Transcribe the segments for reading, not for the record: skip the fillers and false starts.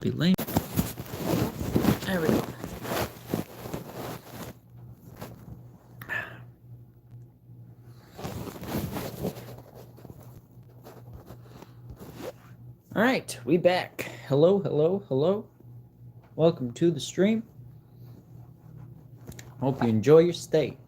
Be lame. There we go. All right, we back. Hello. Welcome to the stream. Hope you enjoy your stay.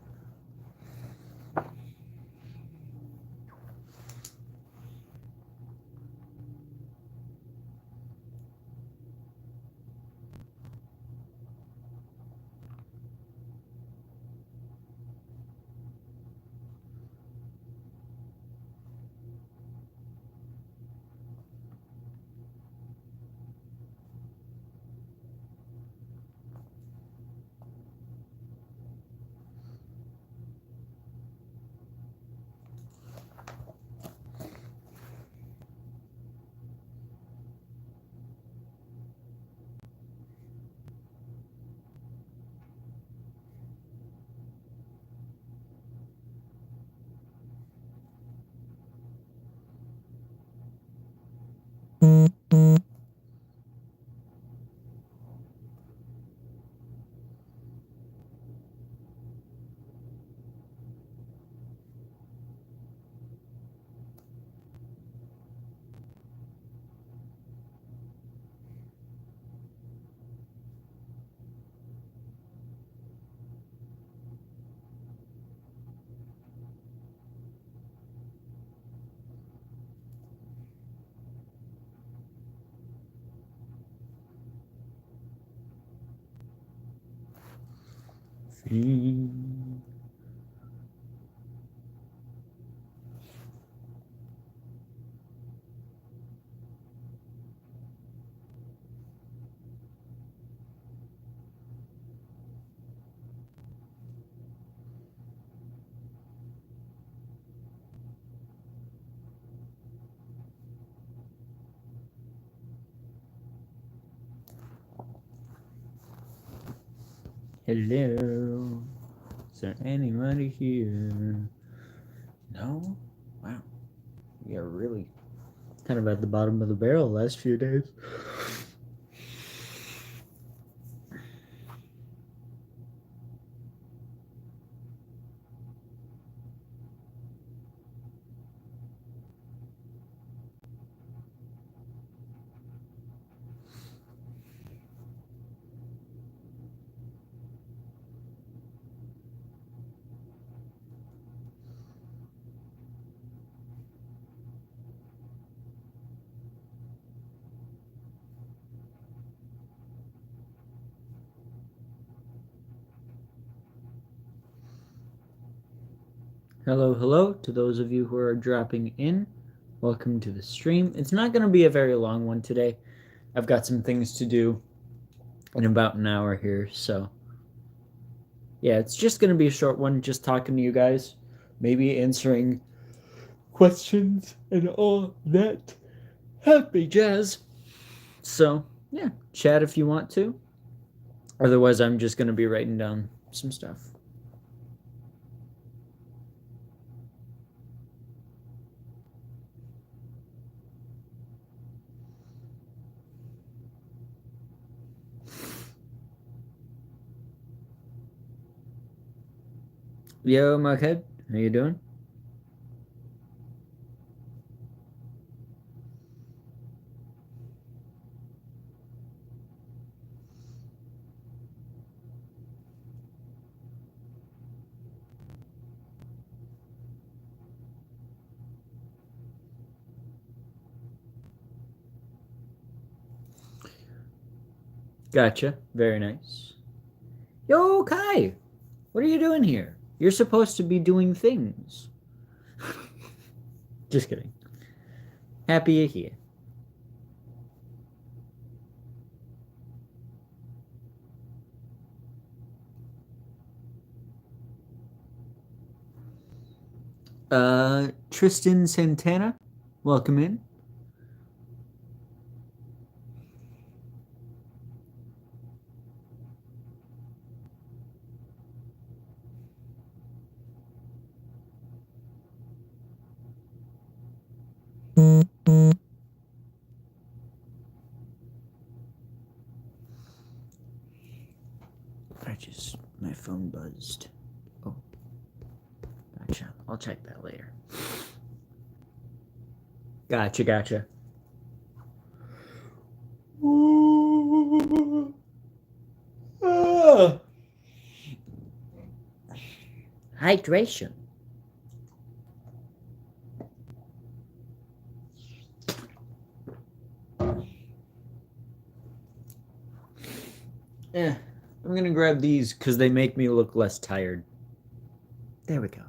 Hello. Is there anybody here? No? Wow. We are really kind of at the bottom of the barrel the last few days. Hello to those of you who are dropping in. Welcome to the stream. It's not going to be a very long one today. I've got some things to do in about an hour here, so yeah, it's just going to be a short one, just talking to you guys, maybe answering questions and all that happy jazz. So, yeah, chat if you want to. Otherwise, I'm just going to be writing down some stuff. Yo, Markhead, how you doing? Gotcha. Very nice. Yo, Kai, what are you doing here? You're supposed to be doing things. Just kidding. Happy you're here. Tristan Santana, welcome in. My phone buzzed. Oh, gotcha. I'll check that later. Gotcha. Hydration. I'm gonna grab these because they make me look less tired. There we go.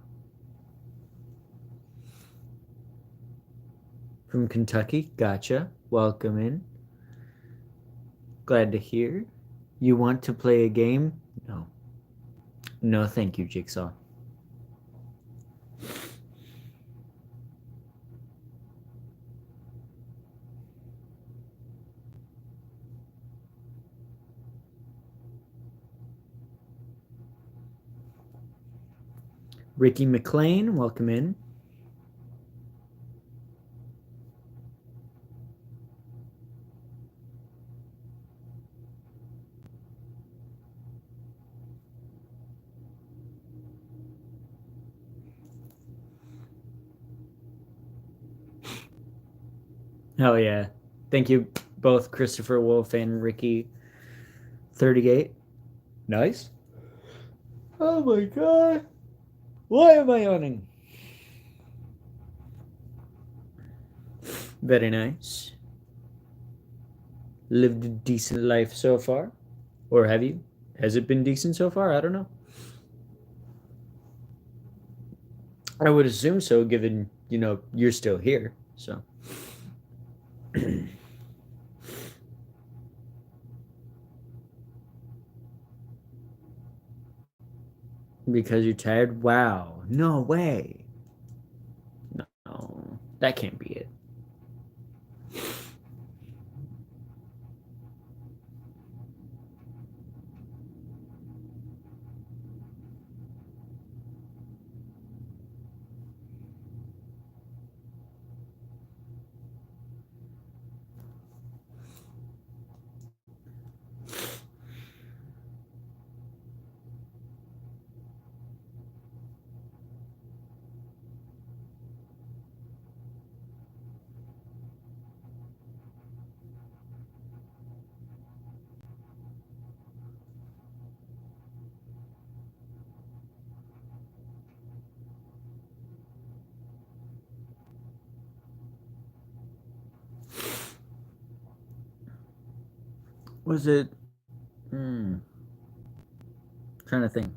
From Kentucky, gotcha. Welcome in. Glad to hear. You want to play a game? No. No, thank you, Jigsaw. Ricky McLean, welcome in. Oh yeah. Thank you both, Christopher Wolf and Ricky 38. Nice. Oh my god. Why am I owning? Very nice. Lived a decent life so far? Or have you? Has it been decent so far? I don't know. I would assume so, given, you're still here, so. Because you're tired? Wow. No way. No, that can't be it. Was it? Trying to think.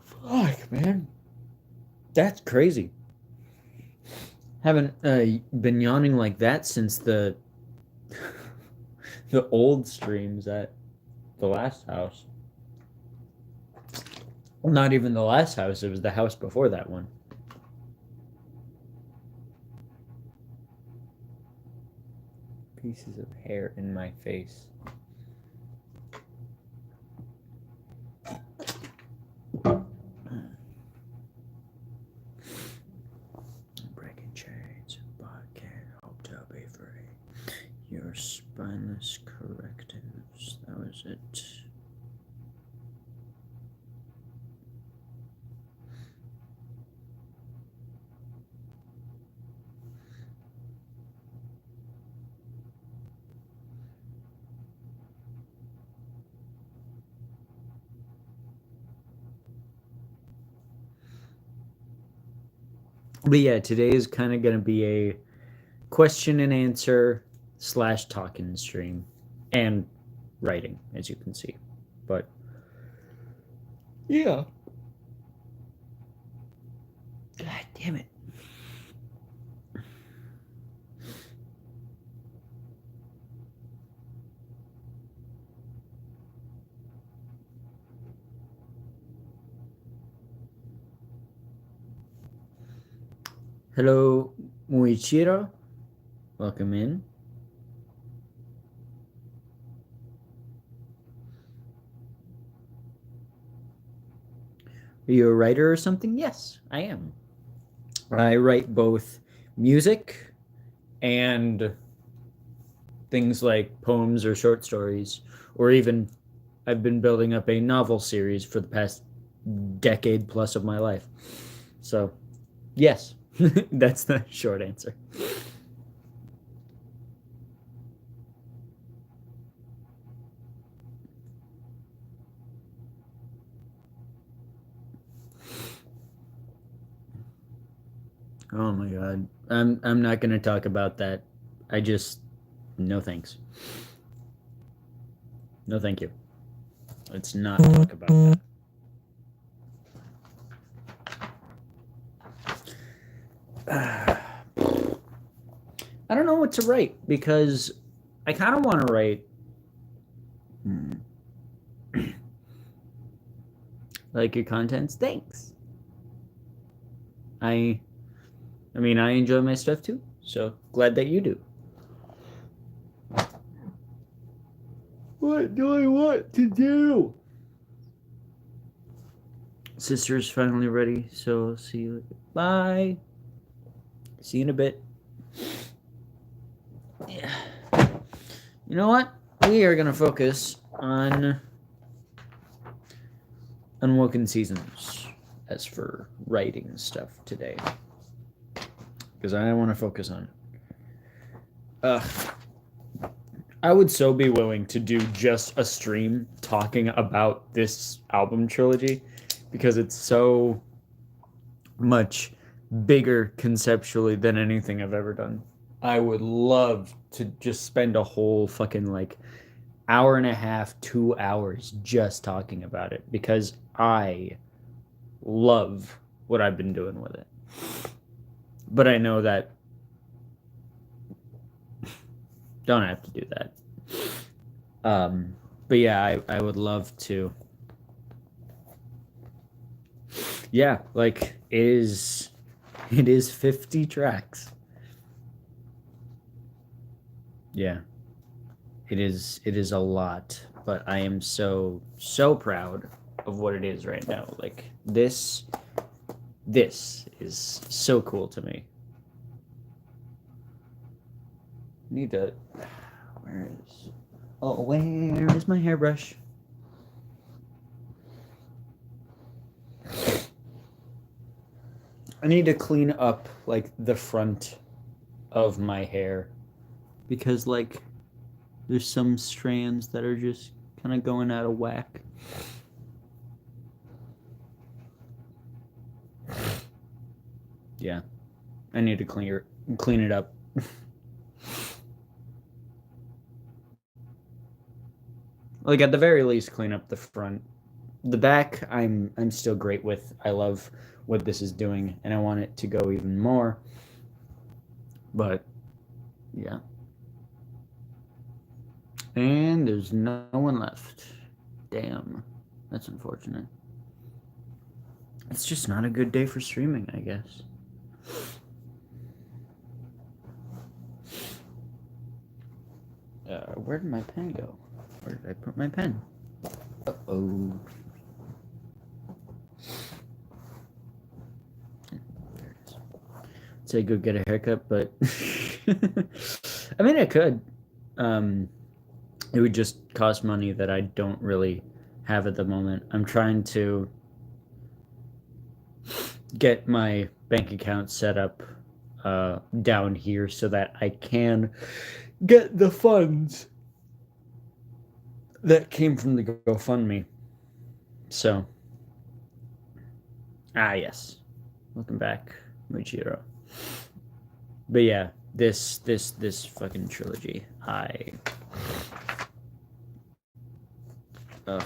Fuck, man. That's crazy. Haven't been yawning like that since the the old streams at the last house. Well, not even the last house. It was the house before that one. Pieces of hair in my face. Breaking chains, podcast, hope to be free. Your spineless correctives. That was it. But yeah, today is kind of going to be a question and answer / talking stream and writing, as you can see. But yeah. God damn it. Hello, Muichiro. Welcome in. Are you a writer or something? Yes, I am. I write both music and things like poems or short stories, or even I've been building up a novel series for the past decade plus of my life. So, yes, that's the short answer. Oh my god. I'm not going to talk about that. I just no thanks. No thank you. Let's not talk about that. I don't know what to write because I kind of want to write like your contents. Thanks. I I mean, I enjoy my stuff too. So, glad that you do. What do I want to do? Sister's finally ready, so I'll see you. Bye. See you in a bit. Yeah. You know what? We are gonna focus on Unwoken Seasons as for writing stuff today. Because I want to focus on it. I would so be willing to do just a stream talking about this album trilogy because it's so much bigger conceptually than anything I've ever done. I would love to just spend a whole fucking like hour and a half, 2 hours just talking about it because I love what I've been doing with it. But I know that don't have to do that. But yeah, I would love to. Yeah, like it is 50 tracks. Yeah. It is a lot, but I am so proud of what it is right now. Like this is so cool to me. Need to where is my hairbrush? I need to clean up like the front of my hair because like there's some strands that are just kind of going out of whack. Yeah. I need to clean it up. Like at the very least clean up the front. The back I'm still great with. I love what this is doing and I want it to go even more. But yeah. And there's no one left. Damn. That's unfortunate. It's just not a good day for streaming, I guess. Where did my pen go? Where did I put my pen? Uh-oh. There it is. Say go get a haircut, but I mean I could. It would just cost money that I don't really have at the moment. I'm trying to get my bank account set up down here so that I can get the funds that came from the GoFundMe. So, yes, welcome back, Mujiro. But yeah, this fucking trilogy, ugh,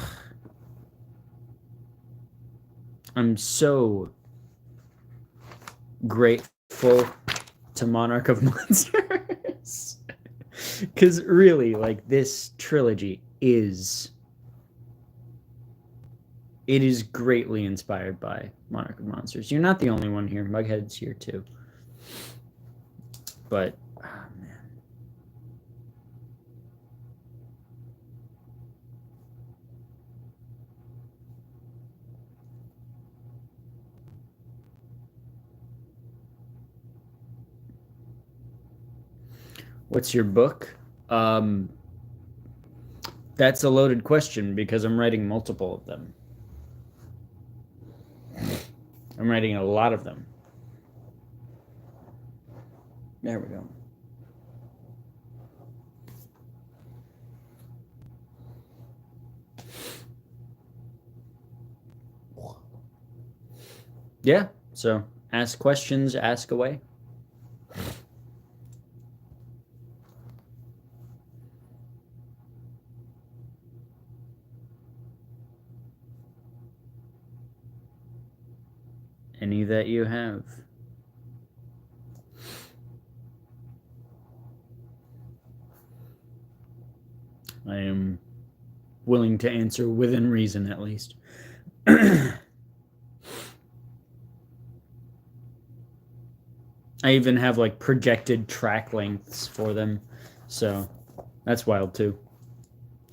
I'm so grateful to Monarch of Monsters because really, like this trilogy is greatly inspired by Monarch of Monsters. You're not the only one here. Mughead's here too. But oh man. What's your book? Um, that's a loaded question because I'm writing multiple of them. I'm writing a lot of them. There we go. Yeah, so ask questions, ask away. Any that you have. I am willing to answer within reason, at least. I even have like projected track lengths for them, so that's wild too.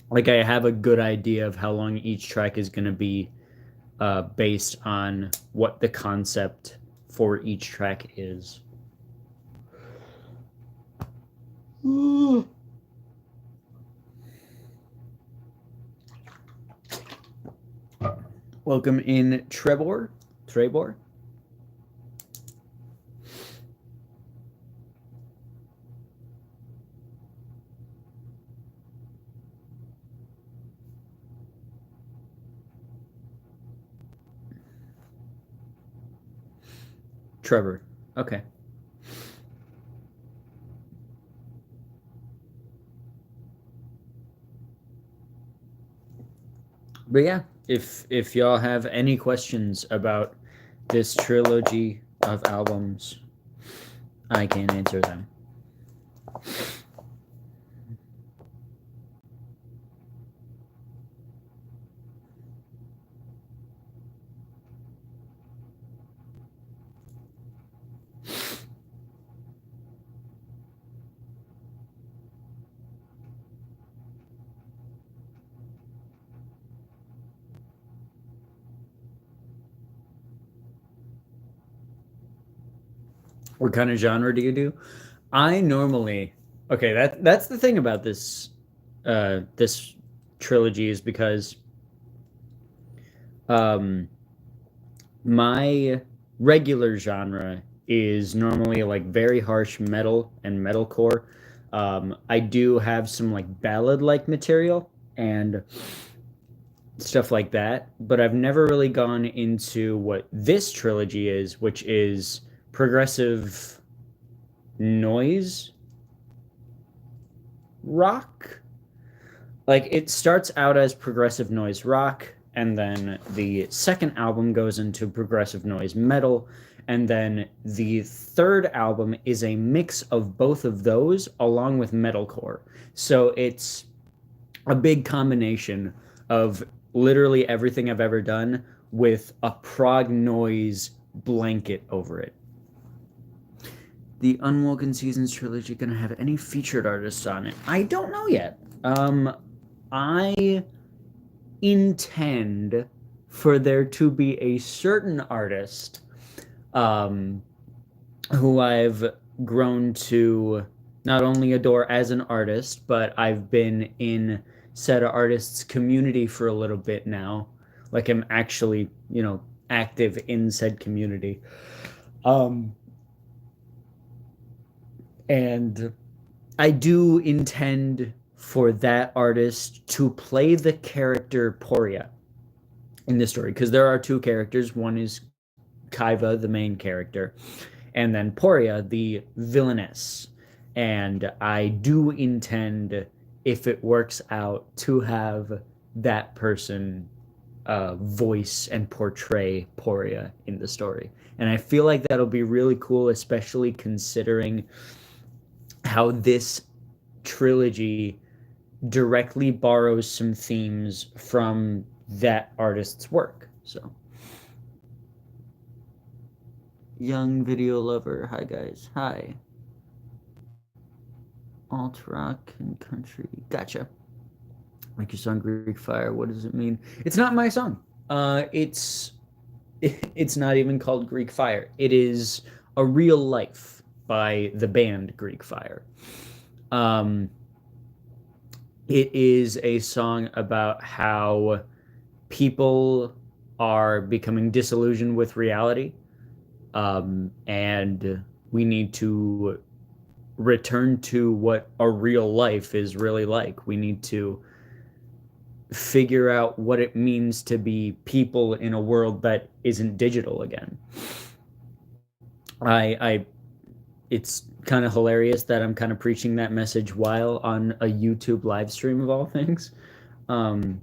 Like I have a good idea of how long each track is going to be based on what the concept for each track is. Welcome in, Trebor. Trevor. Okay. But yeah, if y'all have any questions about this trilogy of albums, I can answer them. What kind of genre do you do? I normally okay, that's the thing about this trilogy is because um my regular genre is normally like very harsh metal and metalcore. I do have some like ballad like material and stuff like that, but I've never really gone into what this trilogy is, which is progressive noise rock. Like it starts out as progressive noise rock, and then the second album goes into progressive noise metal, and then the third album is a mix of both of those along with metalcore. So it's a big combination of literally everything I've ever done with a prog noise blanket over it. The Unwoken Seasons trilogy gonna have any featured artists on it? I don't know yet. I intend for there to be a certain artist who I've grown to not only adore as an artist, but I've been in said artist's community for a little bit now. Like I'm actually, active in said community. And I do intend for that artist to play the character Poria in this story because there are two characters. One is Kaiva, the main character, and then Poria, the villainess. And I do intend, if it works out, to have that person voice and portray Poria in the story. And I feel like that'll be really cool, especially considering how this trilogy directly borrows some themes from that artist's work. So, young video lover, hi guys, hi. Alt rock and country, gotcha. Like your song Greek Fire, what does it mean? It's not my song. It's not even called Greek Fire. It is A Real Life by the band Greek Fire. It is a song about how people are becoming disillusioned with reality, and we need to return to what a real life is really like. We need to figure out what it means to be people in a world that isn't digital again. I it's kind of hilarious that I'm kind of preaching that message while on a YouTube live stream of all things. Um,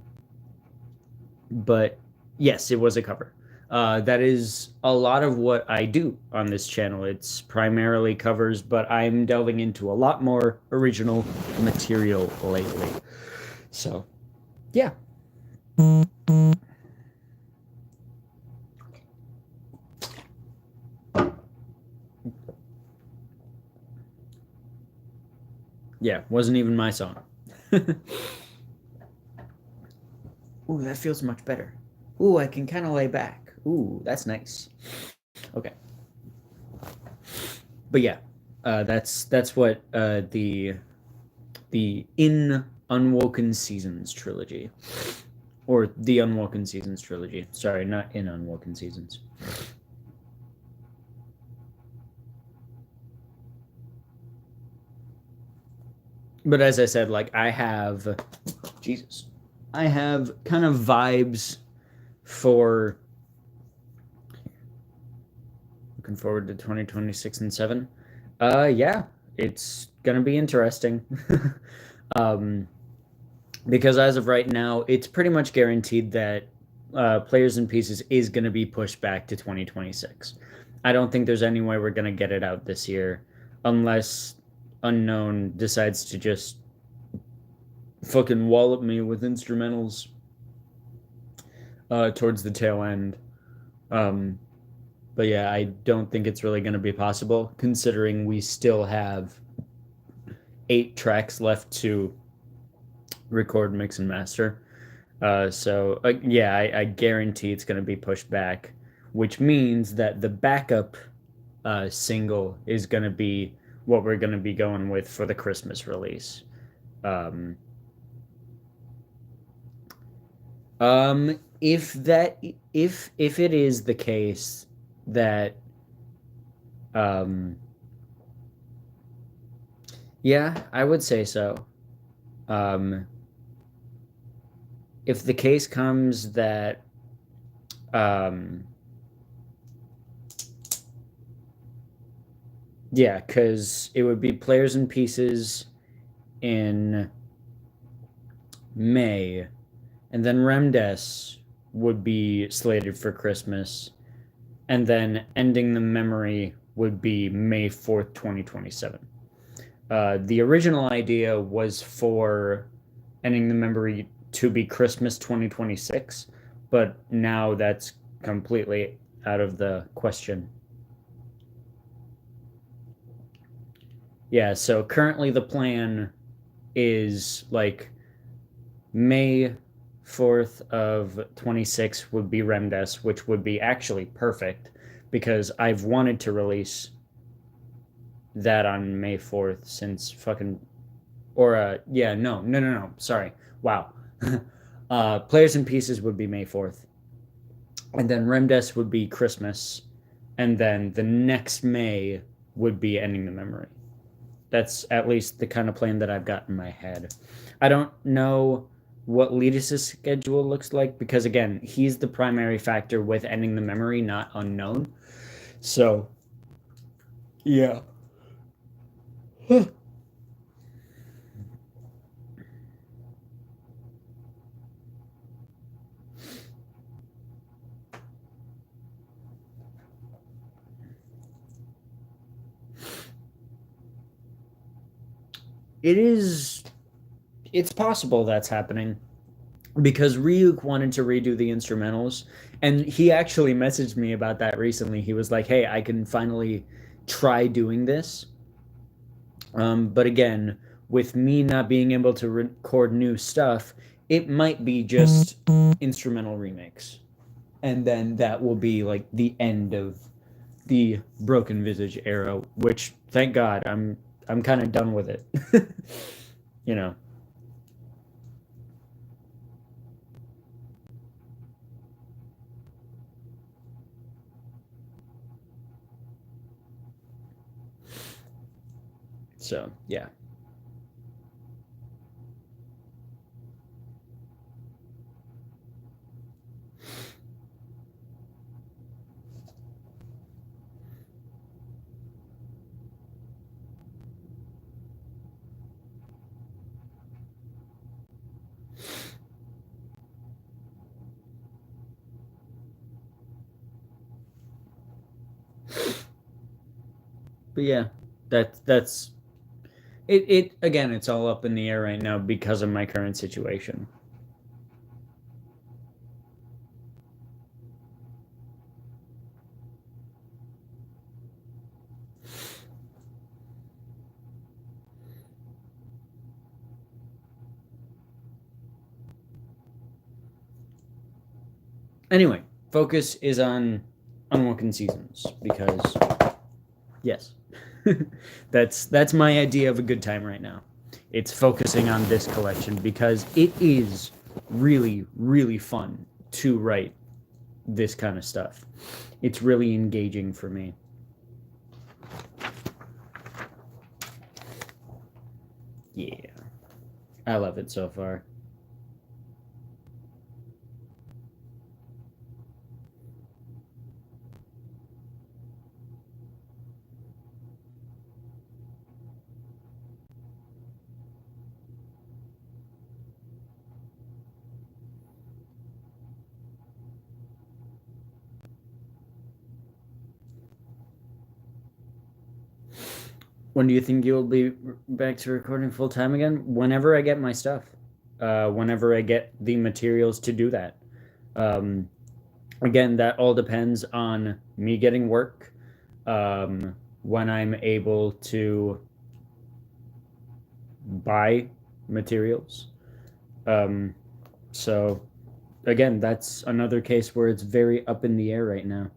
but yes, it was a cover. That is a lot of what I do on this channel. It's primarily covers, but I'm delving into a lot more original material lately. So, yeah. Yeah, wasn't even my song. Ooh, that feels much better. Ooh, I can kind of lay back. Ooh, that's nice. Okay. But yeah, that's what the In Unwoken Seasons trilogy, or the Unwoken Seasons trilogy. Sorry, not In Unwoken Seasons. But as I said, like I have, Jesus, I have kind of vibes for looking forward to 2026 and 7. Yeah, it's gonna be interesting. um, because as of right now, it's pretty much guaranteed that Players and Pieces is gonna be pushed back to 2026. I don't think there's any way we're gonna get it out this year, unless Unknown decides to just fucking wallop me with instrumentals towards the tail end. Um, but yeah, I don't think it's really going to be possible, considering we still have 8 tracks left to record, mix, and master. Yeah, I guarantee it's going to be pushed back, which means that the backup single is going to be what we're going to be going with for the Christmas release. Um, if that if it is the case that um yeah, I would say so. Um if the case comes that um yeah, cuz it would be Players and Pieces in May, and then Remdes would be slated for Christmas, and then Ending the Memory would be May 4th, 2027. The original idea was for Ending the Memory to be Christmas 2026, but now that's completely out of the question. Yeah, so currently the plan is like May 4th of 26 would be Remdes, which would be actually perfect because I've wanted to release that on May 4th since fucking or yeah, no, sorry. Wow. Players and Pieces would be May 4th. And then Remdes would be Christmas. And then the next May would be Ending the Memory. That's at least the kind of plan that I've got in my head. I don't know what Letus's schedule looks like because again, he's the primary factor with Ending the Memory, not Unknown. So, yeah. It is it's possible that's happening because Ryuk wanted to redo the instrumentals, and he actually messaged me about that recently. He was like, "Hey, I can finally try doing this." But again, with me not being able to record new stuff, it might be just instrumental remix, and then that will be like the end of the Broken Visage era. Which, thank God, I'm kind of done with it. you know. So yeah. But yeah, that's it. It again, it's all up in the air right now because of my current situation. Anyway, focus is on Unwoken Seasons because yes, that's my idea of a good time right now. It's focusing on this collection because it is really really fun to write this kind of stuff. It's really engaging for me. Yeah, I love it so far. When do you think you'll be back to recording full time again? Whenever I get my stuff, whenever I get the materials to do that. Um, Again, that all depends on me getting work, when I'm able to buy materials. Um, so again, that's another case where it's very up in the air right now.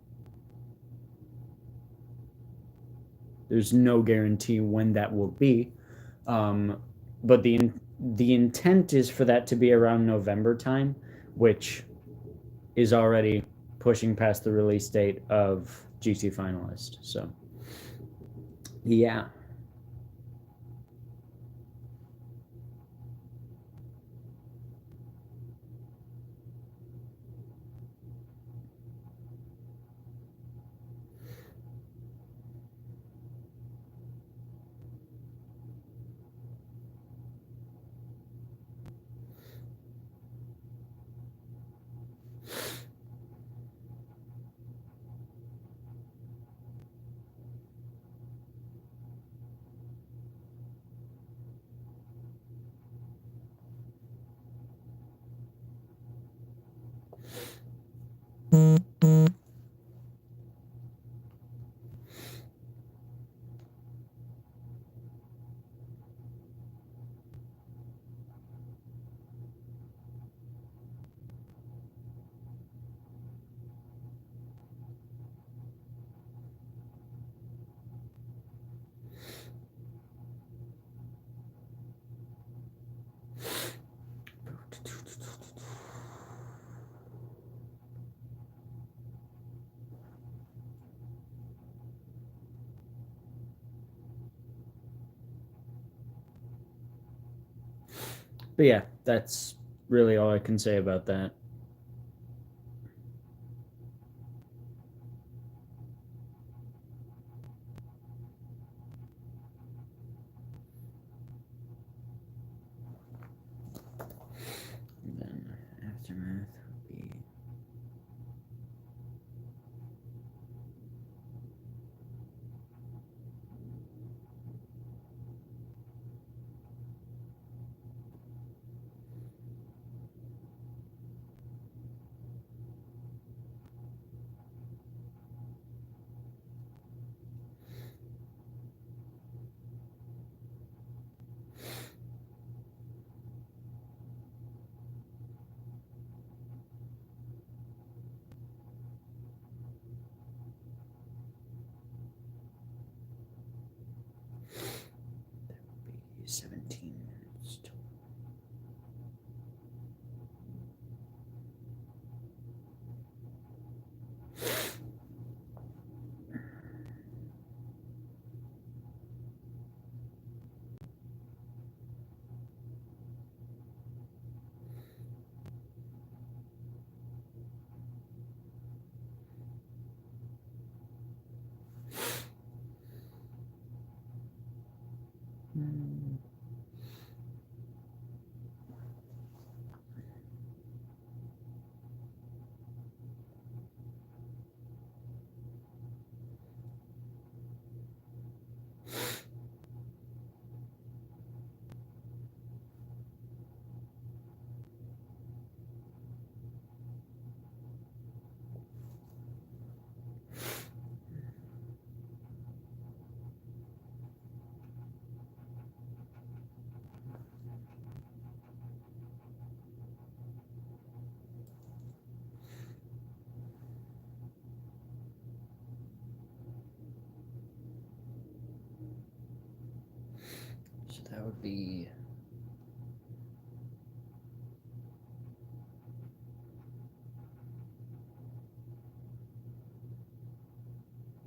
There's no guarantee when that will be, um, but the intent is for that to be around November time, which is already pushing past the release date of GT Finalist. So yeah. But yeah, that's really all I can say about that. And then aftermath would be So that would be...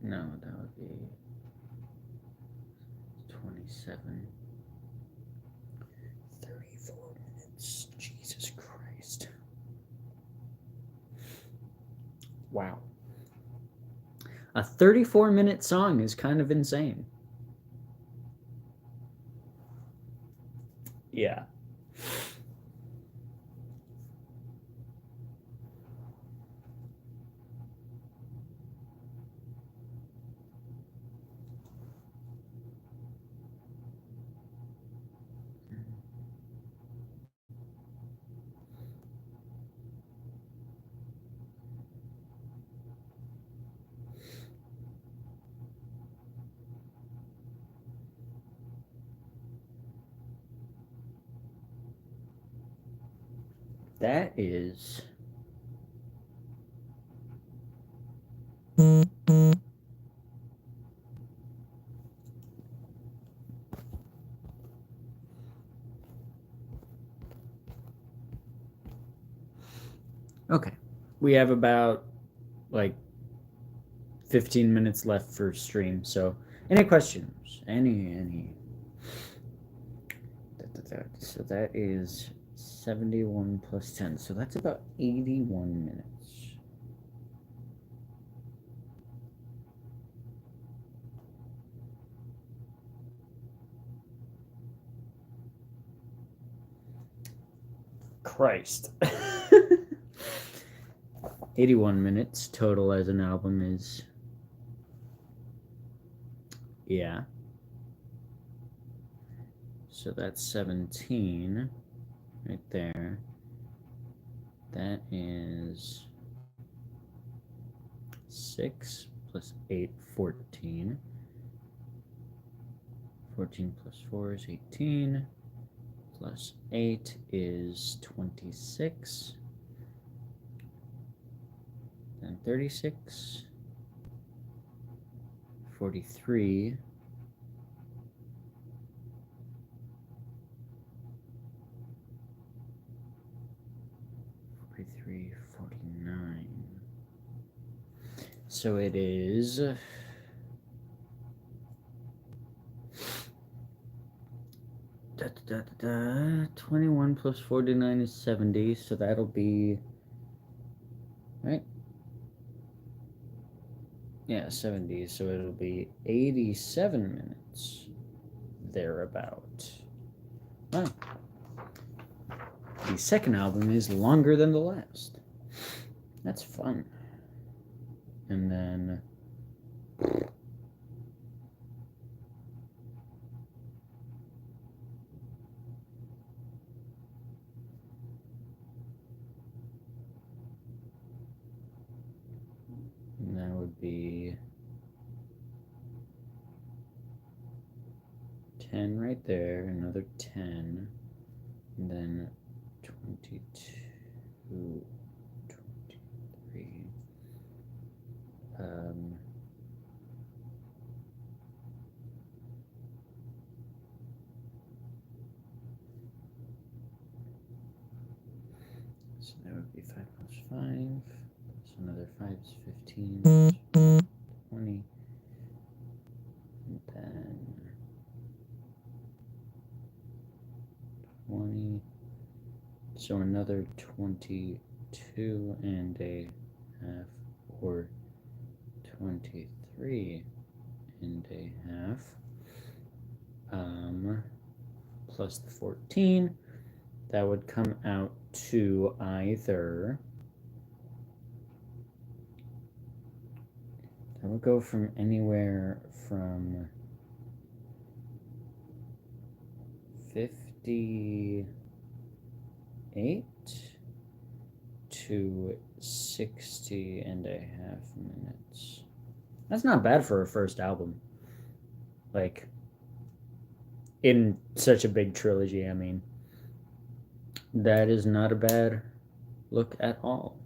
No, that would be 27. 34 minutes. Jesus Christ. Wow. A 34-minute song is kind of insane. Yeah. That is... Okay. We have about, like, 15 minutes left for stream, so any questions? Any? So that is 71 plus 10, so that's about 81 minutes. Christ. 81 minutes total as an album is... Yeah. So that's 17 right there. That is 6 plus 8, 14. 14 plus 4 is 18. Plus 8 is 26. Then 36. 43. 43, 49. So it is 21 plus 49 is 70, so that'll be, right? Yeah, 70, so it'll be 87 minutes, thereabout. Wow. The second album is longer than the last. That's fun. And then... And that would be 10 right there, another 10, and then 22, 23. So that would be 5 plus 5, plus another 5 is 15, 20, and then 20, so another 22 and a half, or 23 and a half. plus the 14. That would come out to either... That would go from anywhere from 58 to 60 and a half minutes. That's not bad for a first album. Like, in such a big trilogy, I mean. That is not a bad look at all.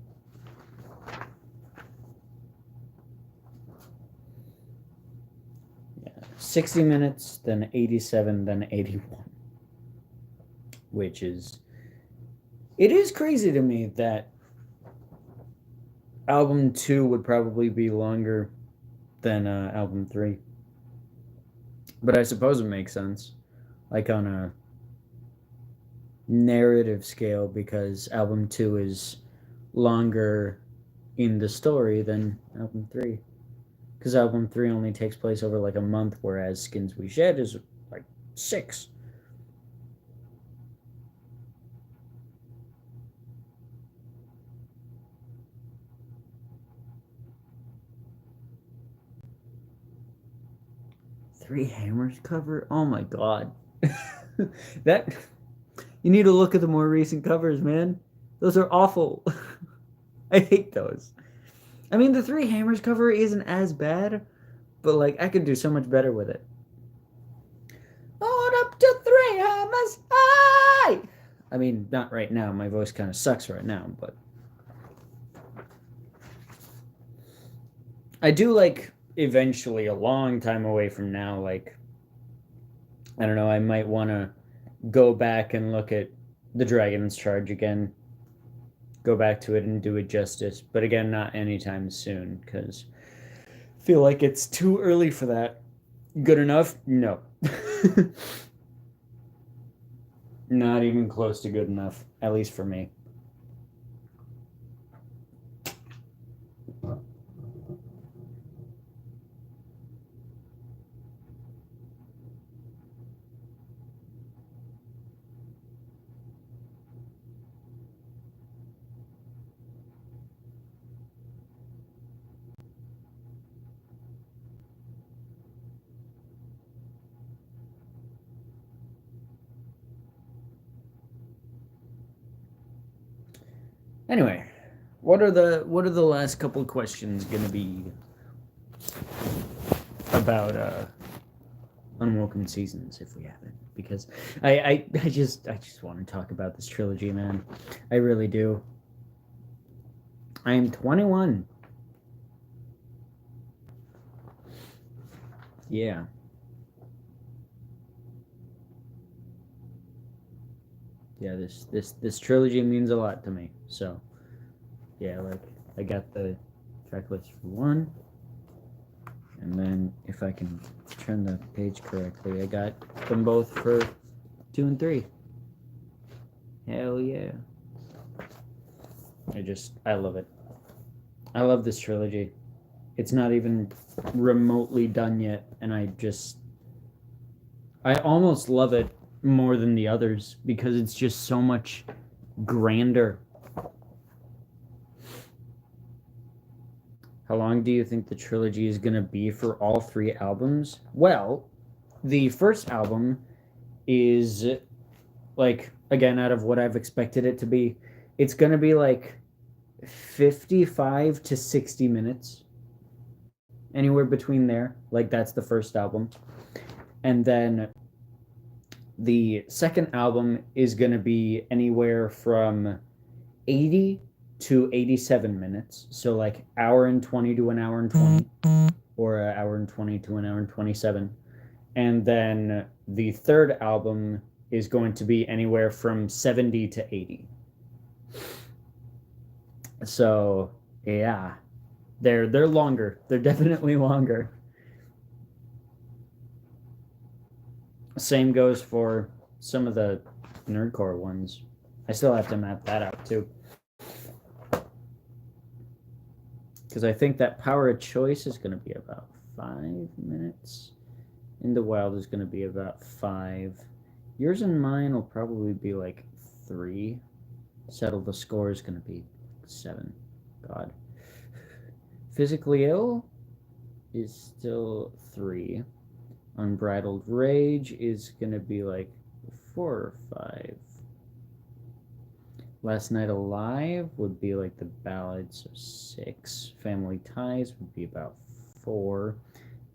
Yeah, 60 minutes, then 87, then 81. Which is... It is crazy to me that album 2 would probably be longer than album 3. But I suppose it makes sense. Like on a narrative scale, because album 2 is longer in the story than album 3. Because album 3 only takes place over like a month, whereas Skins We Shed is like 6. Three Hammers cover? Oh my god. That... You need to look at the more recent covers, man. Those are awful. I hate those. I mean, the Three Hammers cover isn't as bad, but like I could do so much better with it. On up to Three Hammers high! I mean, not right now. My voice kind of sucks right now, but I do like eventually, a long time away from now, like, I don't know, I might want to go back and look at the Dragon's Charge again. Go back to it and do it justice. But again, not anytime soon, because I feel like it's too early for that. Good enough? No. Not even close to good enough, at least for me. Anyway, what are the last couple of questions gonna be about Unwelcome Seasons, if we have it? Because I just want to talk about this trilogy, man. I really do. I am 21. Yeah. Yeah, this trilogy means a lot to me. So, yeah, like I got the track list for 1, and then if I can turn the page correctly, I got them both for 2 and 3. Hell yeah! I love it. I love this trilogy. It's not even remotely done yet, and I almost love it more than the others because it's just so much grander. How long do you think the trilogy is going to be for all 3 albums? Well, the first album is, like, again, out of what I've expected it to be, it's going to be like 55 to 60 minutes. Anywhere between there. Like, that's the first album. And then the second album is going to be anywhere from 80 to 87 minutes. So like hour and 20 to an hour and 20, or an hour and 20 to an hour and 27. And then the third album is going to be anywhere from 70 to 80. So yeah, they're longer. They're definitely longer. Same goes for some of the nerdcore ones. I still have to map that out too. Because I think that Power of Choice is going to be about 5 minutes. in the wild is going to be about 5. Yours and mine will probably be like 3. Settle the score is going to be 7. God. Physically ill is still 3. Unbridled rage is going to be like 4 or 5. Last Night Alive would be like the ballad, so 6. Family Ties would be about 4.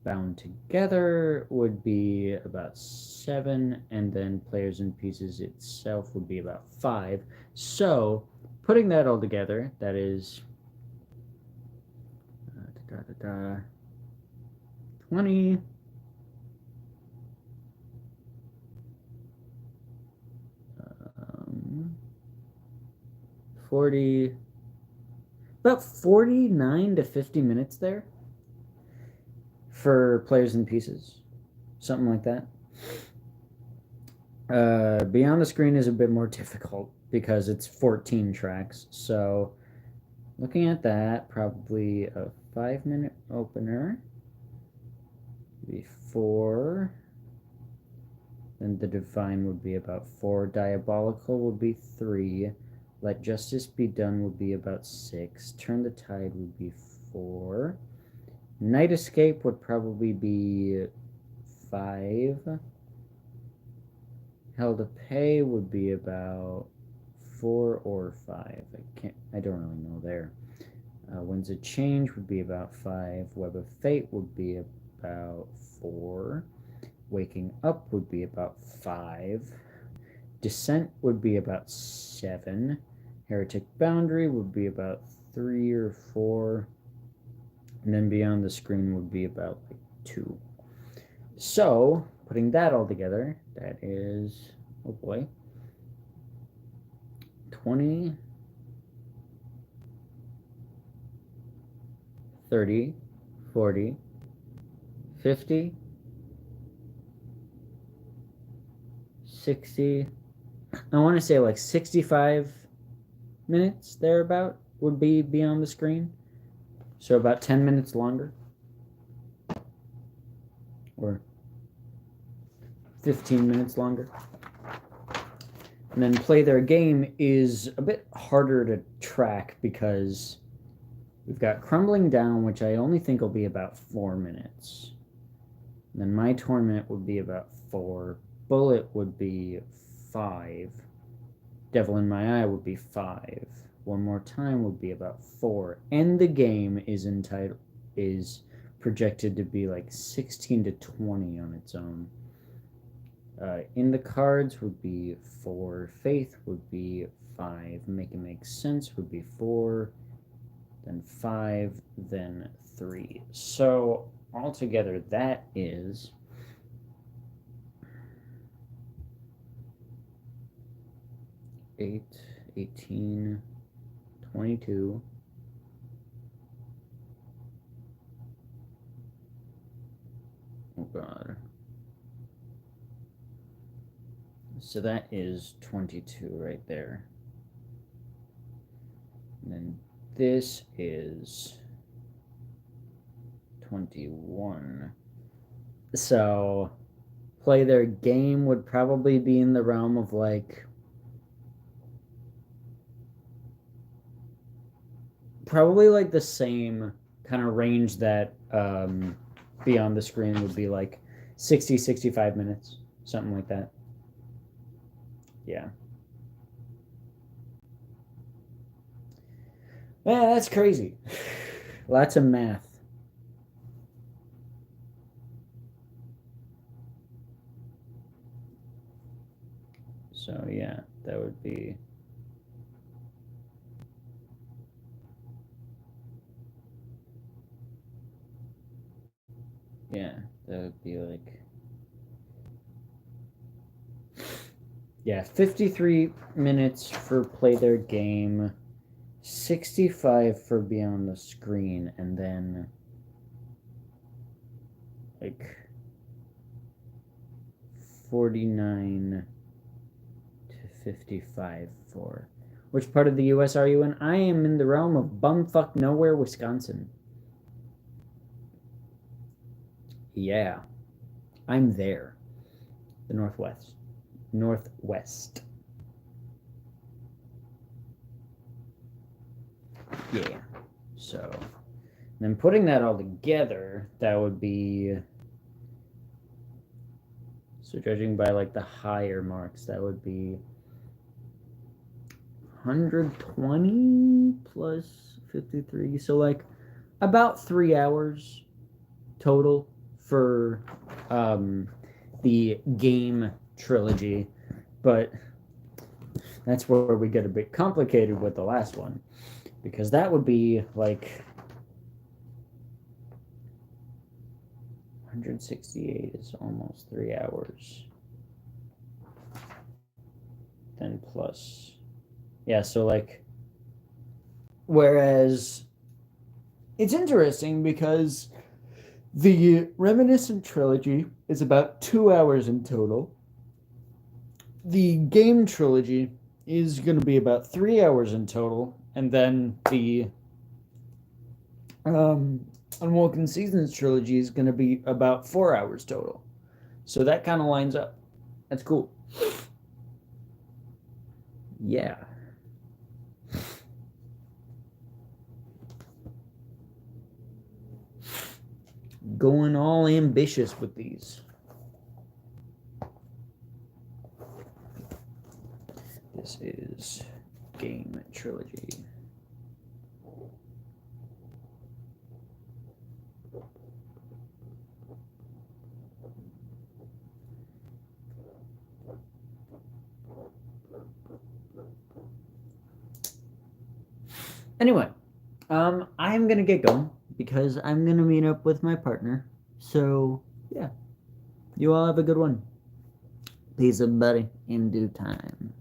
Bound Together would be about 7, and then Players and Pieces itself would be about 5. So, putting that all together, that is 20, 40, about 49 to 50 minutes there for Players and Pieces, something like that. Beyond the Screen is a bit more difficult because it's 14 tracks. So looking at that, probably a 5-minute opener, maybe 4. Then The Divine would be about 4. Diabolical would be 3. Let Justice Be Done would be about 6. Turn the Tide would be 4. Night Escape would probably be 5. Hell to Pay would be about 4 or 5. I don't really know there. Winds of Change would be about 5. Web of Fate would be about 4. Waking Up would be about 5. Descent would be about 7. Heretic Boundary would be about 3 or 4. And then Beyond the Screen would be about like 2. So, putting that all together, that is, oh boy, 20, 30, 40, 50, 60, I want to say like 65 minutes thereabout would be Beyond the Screen. So about 10 minutes longer. Or 15 minutes longer. And then Play Their Game is a bit harder to track because we've got Crumbling Down, which I only think will be about 4 minutes. And then My Torment would be about 4. Bullet would be 5. Devil in My Eye would be 5. One More Time would be about 4. And the game is projected to be like 16 to 20 on its own. In the Cards would be 4. Faith would be 5. Make It Make Sense would be 4. Then 5. Then 3. So altogether, that is 8, 18, 22. Oh God. So that is 22 right there. And then this is 21. So Play Their Game would probably be in the realm of like probably like the same kind of range that Beyond the Screen would be like 60, 65 minutes, something like that. Yeah. Yeah, that's crazy. Lots of math. So yeah, that would be that would be like 53 minutes for Play Their Game, 65 for Beyond the Screen, and then like 49 to 55 for. Which part of the US are you in? I am in the realm of bumfuck nowhere, Wisconsin. Yeah. I'm there. The Northwest. Northwest. Yeah. So, then putting that all together, that would be. So, judging by like the higher marks, that would be 120 plus 53. So, like about 3 hours total for the game trilogy. But that's where we get a bit complicated with the last one, because that would be like 168 is almost 3 hours. Then plus, yeah, so like, whereas it's interesting because the Reminiscent trilogy is about 2 hours in total. The game trilogy is going to be about 3 hours in total, and then the Unwoken Seasons trilogy is going to be about 4 hours total. So that kind of lines up. That's cool. Yeah. Going all ambitious with these. This is game trilogy. Anyway, I'm gonna get going because I'm gonna meet up with my partner. So yeah, you all have a good one. Peace, everybody, in due time.